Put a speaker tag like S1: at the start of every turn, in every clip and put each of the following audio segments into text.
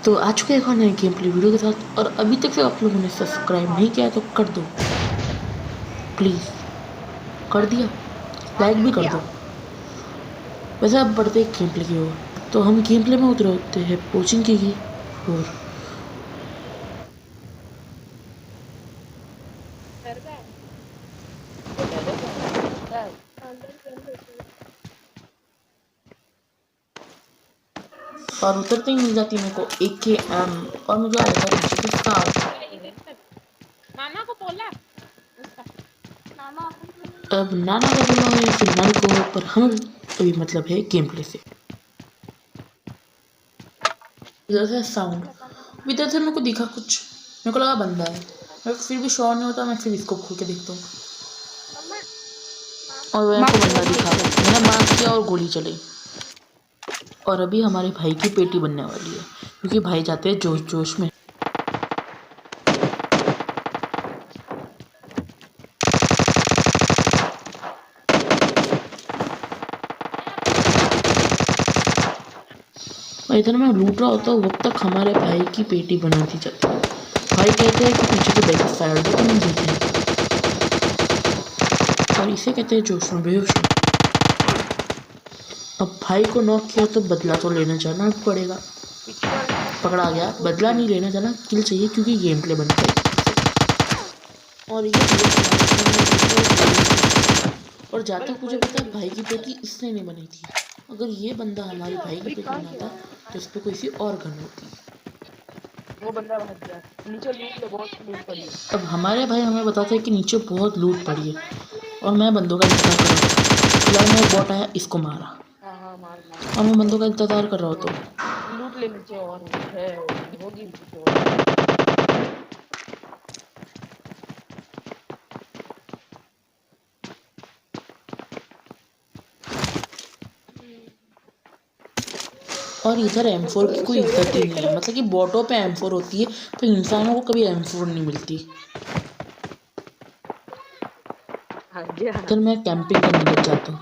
S1: तो आ चुके हैं एक और नए गेम प्ले वीडियो के साथ। और अभी तक से आप लोगों ने सब्सक्राइब नहीं किया तो कर दो प्लीज़। कर दिया? लाइक भी कर दो। वैसे आप बढ़ते गेम प्ले की ओर, तो हम गेम प्ले में उतरे होते हैं कोचिंग की और उतरते ही मिल जाती मेरे को AKM और मुझे आता है पीछे से साथ।
S2: नाना को बोला
S1: अब नाना का बोला है फिर नानी को, पर हम अभी मतलब है गेम प्ले से। इधर से साउंड, इधर से मेरे को दिखा कुछ, मेरे को लगा बंदा है, मैं फिर भी श्योर नहीं होता, मैं फिर इसको खोल के देखता हूँ और मेरे को बंदा दिखा। मैंने मार किया और गोली चली। और अभी हमारे भाई की पेटी बनने वाली है क्योंकि भाई जाते हैं जोश जोश में। और इधर मैं लूट रहा होता हूँ वक्त तक हमारे भाई की पेटी बनाती जाती है। भाई कहते हैं कि पीछे से बैक फायर दो तो हम जीते हैं, और इसे कहते हैं जोश में बेहोश में। अब भाई को नॉक किया तो बदला तो लेना जाना पड़ेगा। पकड़ा गया, बदला नहीं लेना जाना, किल चाहिए क्योंकि गेम प्ले बनता है। और ये और जहाँ तक मुझे पता है भाई की पेटी इसने नहीं बनाई थी। अगर ये बंदा हमारे भाई की पेटी बनाता तो इस पर कोई सी और गन होती।
S2: वो बंदा भाग गया नीचे, लूट ले, बहुत लूट पड़ी है।
S1: अब हमारे भाई हमें बताते हैं कि नीचे बहुत लूट पड़ी है और मैं बंदों का इंतजार कर रहा हूँ। फिलहाल मैं बॉट आया, इसको मारा
S2: मार
S1: और मैं बंदों का इंतजार कर रहा हूँ। तो
S2: लूट ले नीचे और है होगी नीचे
S1: और इधर M4 की कोई इज्जत ही नहीं है, मतलब कि बॉटों पे M4 होती है तो इंसानों को कभी M4 नहीं मिलती। इधर मैं कैंपिंग करने लग जाता हूँ।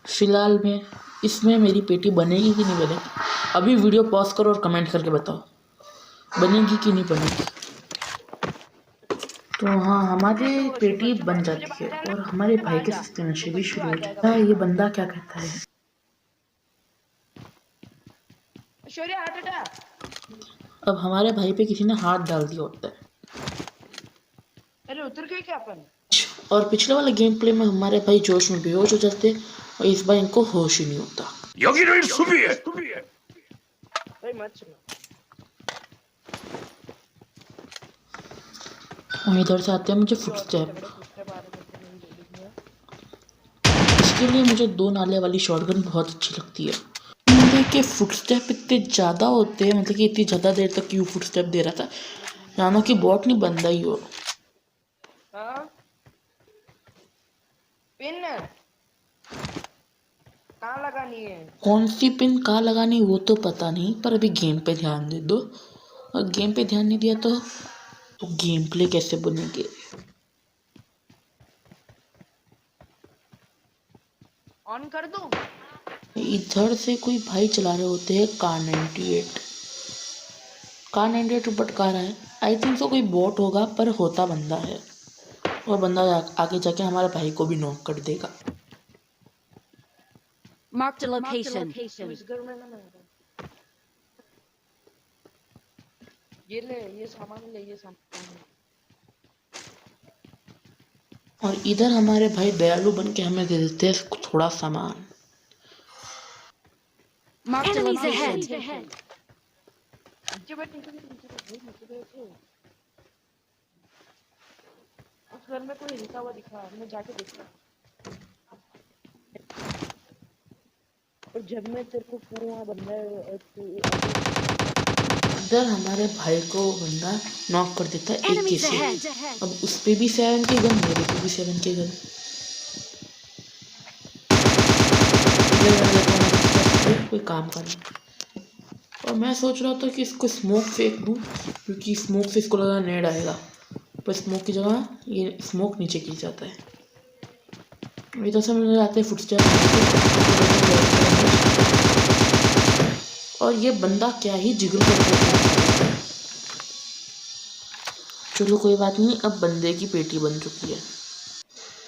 S1: फिलहाल में इसमें मेरी पेटी बनेगी कि नहीं बनेगी, अभी वीडियो पॉज करो और कमेंट करके बताओ बनेगी कि नहीं बनेगी। तो हाँ, हमारी पेटी बन जाती है और हमारे भाई के सस्ते नशे भी शुरू हो जाता है। ये बंदा क्या कहता है? अब हमारे भाई पे किसी ने हाथ डाल दिया होता है।
S2: अरे उतर गए क्या अपन?
S1: और पिछले वाले गेम प्ले में हमारे भाई जोश में बेहोश हो जाते और इस बार इनको होश ही नहीं होता। हम इधर से आते हैं, मुझे फुटस्टेप, इसके लिए मुझे 2 नाले वाली शॉटगन बहुत अच्छी लगती है। मुझे के फुटस्टेप इतने ज़्यादा होते हैं, मतलब कि इतनी ज़्यादा देर तक क्यों फुटस्टेप दे रहा था, जानो कि बॉट नहीं बंदा ही हो।
S2: पिन कहाँ लगानी है?
S1: कौन सी पिन कहाँ लगानी वो तो पता नहीं, पर अभी गेम पे ध्यान दे दो। और गेम पे ध्यान नहीं दिया तो गेम प्ले कैसे बनेंगे?
S2: ऑन कर दूं?
S1: इधर से कोई भाई चला रहे होते हैं कार 98 ऊपर कार है। आई थिंक सो कोई बोट होगा, पर होता बंदा है और बंदा आगे जाके हमारे भाई को भी नॉक कर देगा।
S3: Marked a location.
S2: इस घर में ना ये ले, ये सामान ले, ये सामान।
S1: और इधर हमारे भाई दयालु बन के हमें दे देते हैं थोड़ा सामान।
S3: Marked a location.
S2: नीचे बैठ, नीचे बैठ। उस घर में कोई हिलता हुआ दिखा, मैं जाके देखता। और जब मैं तेरे को पूरा बंदा
S1: इधर हमारे भाई को बंदा नॉक कर देता है AK से। अब उस पे भी 7 के गन, मेरे पे भी 7 के गन। कोई काम का नहीं। और मैं सोच रहा था कि इसको स्मोक फेंक दूं क्योंकि स्मोक से इसको लगा नेड आएगा, पर स्मोक की जगह ये स्मोक नीचे गिर जाता है। इधर से मुझे आते हैं फुटस्टेप और ये बंदा क्या ही जिगल कर। चलो कोई बात नहीं, अब बंदे की पेटी बन चुकी है।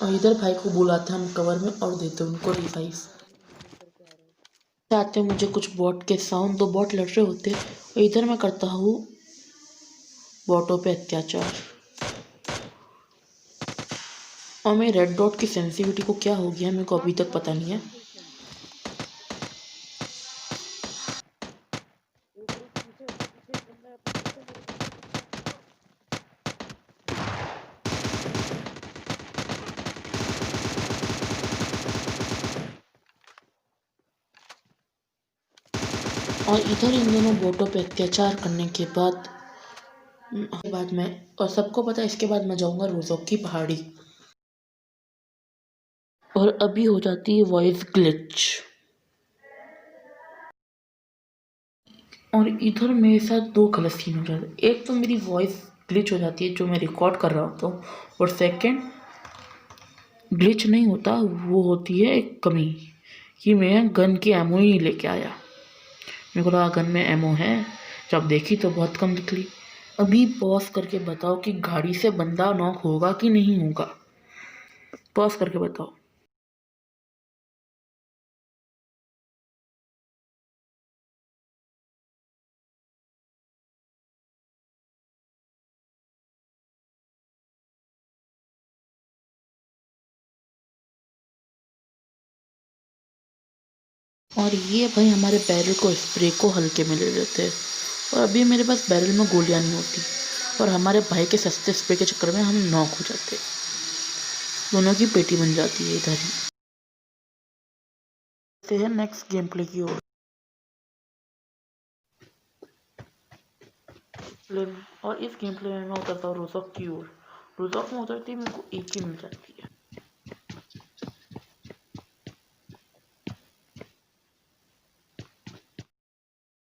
S1: और इधर भाई को बुलाते हम कवर में और देते उनको रिवाइव। चाहते मुझे कुछ बॉट के साउंड, दो बॉट लड़ रहे होते और इधर मैं करता हूँ बॉटों पे अत्याचार। और मेरे रेड डॉट की सेंसिटिविटी को क्या हो गया मेरे को अभी तक पता नहीं है। और इधर इन दोनों बोटों पे अत्याचार करने के बाद मैं, और सबको पता है इसके बाद मैं जाऊंगा रोज़ोक की पहाड़ी। और अभी हो जाती है वॉइस ग्लिच। और इधर मेरे साथ दो गलत सीन हो जाते हैं। एक तो मेरी वॉइस ग्लिच हो जाती है जो मैं रिकॉर्ड कर रहा होता हूँ, और सेकंड ग्लिच नहीं होता, वो होती है एक कमी कि मैं गन की एमओ ही नहीं लेके आया। मेरे को लगा गन में एमओ है, जब देखी तो बहुत कम निकली। अभी पॉज करके बताओ कि गाड़ी से बंदा नॉक होगा कि नहीं होगा, पॉज करके बताओ। और ये भाई हमारे बैरल को स्प्रे को हल्के में ले लेते हैं। और अभी मेरे पास बैरल में गोलियां नहीं होती और हमारे भाई के सस्ते स्प्रे के चक्कर में हम नॉक हो जाते। दोनों की पेटी बन जाती है इधर ही। है नेक्स्ट गेम प्ले की ओर। और इस गेम प्ले में मैं उतरता हूँ रोज़ॉक की ओर। रोज़ॉक में उतरती है मेरे को एक ही मिल जाती है।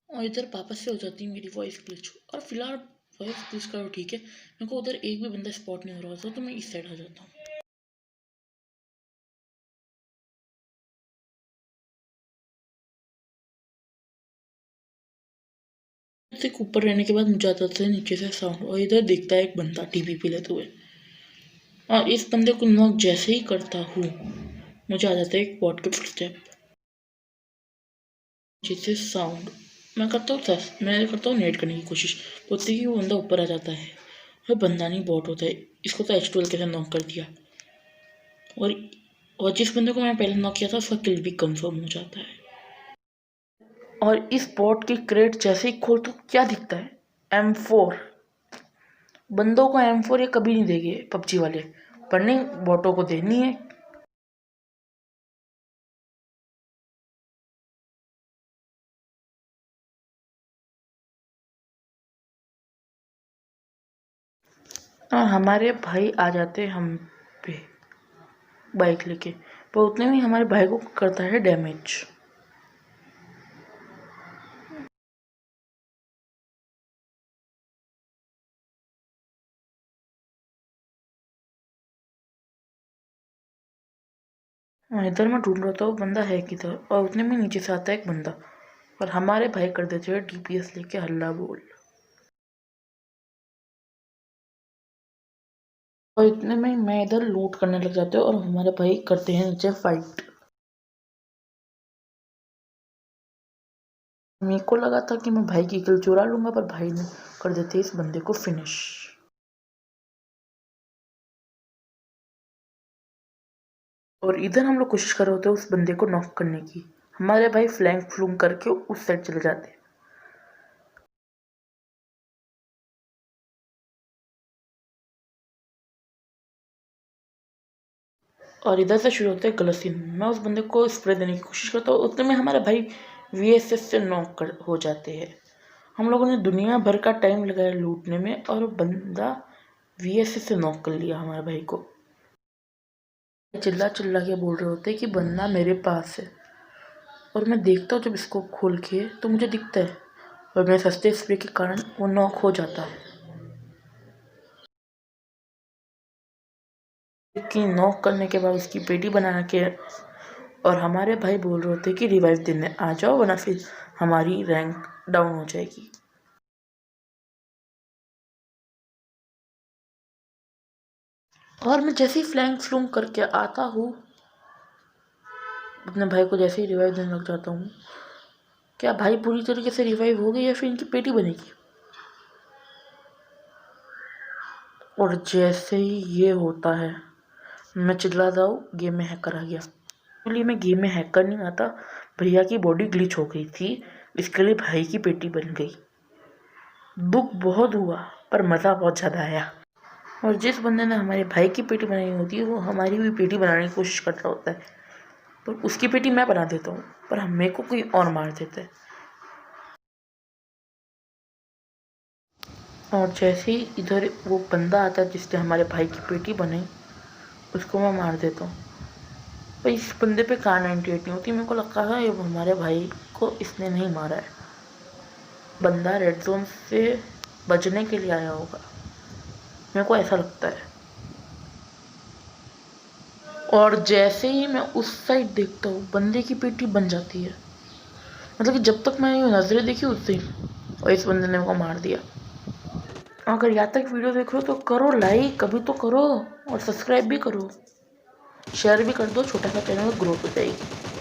S1: और इधर वापस से हो जाती है मेरी वॉइस ग्लिच। और फिलहाल वॉइस ग्लिच करो ठीक है, मेरे को उधर एक भी बंदा स्पॉट नहीं हो रहा था तो मैं इस साइड आ जाता हूँ। से ऊपर रहने के बाद मुझे आता था नीचे से साउंड, और इधर दिखता है एक बंदा टीवी पे लेते हुए। और इस बंदे को नॉक जैसे ही करता हूँ मुझे आ जाता है एक बॉट के फुटस्टेप, जिससे साउंड मैं करता हूँ नेट करने की कोशिश, तो उससे कि वो बंदा ऊपर आ जाता है। और बंदा नहीं बॉट होता है, इसको तो H12 के साथ नॉक कर दिया। और जिस बंदे को मैंने पहले नॉक किया था उसका किल भी कंफर्म हो जाता है। और इस बॉट की क्रेट जैसे ही खोल तो क्या दिखता है, M4। बंदों को M4 ये कभी नहीं देंगे पबजी वाले, पर नहीं बॉटों को देनी है। और हमारे भाई आ जाते हैं हम पे बाइक लेके, पर उतने में हमारे भाई को करता है डैमेज। इधर मैं ढूंढ रहा था वो बंदा है किधर, और उतने में नीचे से आता है एक बंदा और हमारे भाई कर देते हैं DPS लेके हल्ला बोल। और इतने में मैं इधर लूट करने लग जाते हैं और हमारे भाई करते हैं नीचे फाइट। मेरे को लगा था कि मैं भाई की किल चुरा लूंगा, पर भाई ने कर देते इस बंदे को फिनिश। और इधर हम लोग कोशिश कर रहे होते हैं उस बंदे को नॉक करने की, हमारे भाई फ्लैंक फ्लूंग करके उस साइड चले जाते हैं। और इधर से शुरू होता है गलत सीन। मैं उस बंदे को स्प्रे देने की कोशिश करता हूँ, उतने में हमारे भाई VSS से नॉक हो जाते हैं। हम लोगों ने दुनिया भर का टाइम लगाया लूटने में और बंदा VSS से नॉक कर लिया हमारे भाई को। चिल्ला चिल्ला के बोल रहे होते कि बंदा मेरे पास है, और मैं देखता हूँ जब इसको खोल के तो मुझे दिखता है, और मेरे सस्ते स्प्रे के कारण वो नॉक हो जाता है। कि नॉक करने के बाद उसकी पेटी बना के और हमारे भाई बोल रहे होते कि रिवाइव देने आ जाओ, वरना फिर हमारी रैंक डाउन हो जाएगी। और मैं जैसे ही फ्लैंक फ्लूंग करके आता हूँ, अपने भाई को जैसे ही रिवाइव देने लग जाता हूँ। क्या भाई पूरी तरीके से रिवाइव हो गई या फिर इनकी पेटी बनेगी? और जैसे ही ये होता है मैं चिल्लाता हूँ, गेम में हैकर आ गया। इसलिए मैं गेम में हैकर नहीं आता, भैया की बॉडी ग्लिच हो गई थी, इसके लिए भाई की पेटी बन गई। दुख बहुत हुआ पर मज़ा बहुत ज़्यादा आया। और जिस बंदे ने हमारे भाई की पेटी बनाई होती है वो हमारी भी पेटी बनाने की कोशिश कर रहा होता है, पर उसकी पेटी मैं बना देता हूँ, पर हम मेरे को कोई और मार देता है। और जैसे ही इधर वो बंदा आता है जिसने हमारे भाई की पेटी बनाई, उसको मैं मार देता हूँ। पर इस बंदे पे कार 98 नहीं होती। मेरे को लगता है ये हमारे भाई को इसने नहीं मारा है, बंदा रेड जोन से बचने के लिए आया होगा, मेरे को ऐसा लगता है। और जैसे ही मैं उस साइड देखता हूँ बंदे की पेटी बन जाती है। मतलब कि जब तक मैंने ये नज़रें देखी उससे, और इस बंदे ने मेरे को मार दिया। अगर यहाँ तक वीडियो देख रहे हो तो करो लाइक, कभी तो करो, और सब्सक्राइब भी करो, शेयर भी कर दो, छोटा सा चैनल ग्रोथ हो जाएगी।